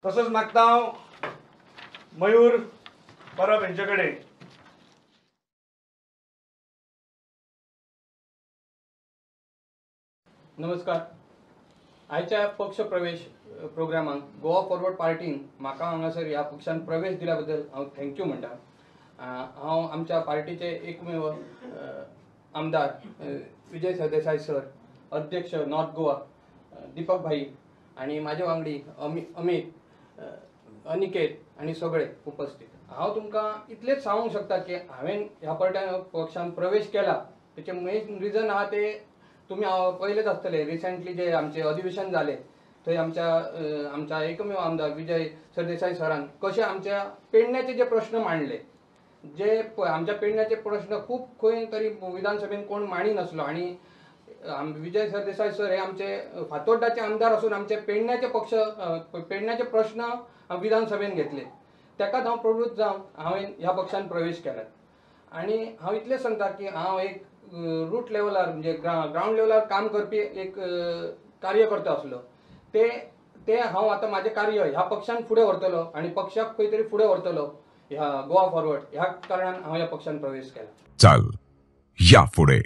तसंच मागता हांव मयूर परब यांच्याकडे नमस्कार. आयच्या पक्ष प्रवेश प्रोग्रामांक गोवा फॉरवर्ड पार्टीन म्हाका हांगासर ह्या पक्षान प्रवेश दिल्या बद्दल हांव थँक्यू म्हणटा. हांव आमच्या पार्टीचे एकमेव आमदार विजय सरदेसाय सर, अध्यक्ष नॉर्थ गोवा दीपक भाई आणि माझे वांगडी अमित, अनिकेत आणि सगळे उपस्थित. हांव तुमकां इतलेंच सांगूंक शकता की हांवें ह्या पक्षान प्रवेश केला त्याचे मेन रिजन आहा ते तुम्ही पयलेच आसतले. रिसेंटली जे आमचे अधिवेशन झाले थंय आमच्या एकमेव आमदार विजय सरदेसाय सरान कशे आमच्या पेडण्याचे जे प्रश्न मांडले, जे आमच्या पेडण्याचे प्रश्न खूप खंय तरी विधानसभेन कोण मांडी नसलो आणि विजय सरदेसाय सर हे आमचे फातोड्डाचे आमदार असून आमचे पेडण्याचे प्रश्न विधानसभेन घेतले. तेकाच हांव प्रवृत्त जावन हांवें ह्या पक्षान प्रवेश केला. आणि हांव इतलेंच सांगता की हांव एक रूट लेवलार म्हणजे ग्राउंड लेवलार काम करपी एक कार्यकर्तो आसलो. ते हांव आतां म्हाजें कार्य ह्या पक्षान फुडें व्हरतलो आणि पक्षाक खंय तरी फुडें व्हरतलो ह्या गोवा फॉरवर्ड ह्या कारणान हांव ह्या पक्षान प्रवेश केला. चाल या पुढे.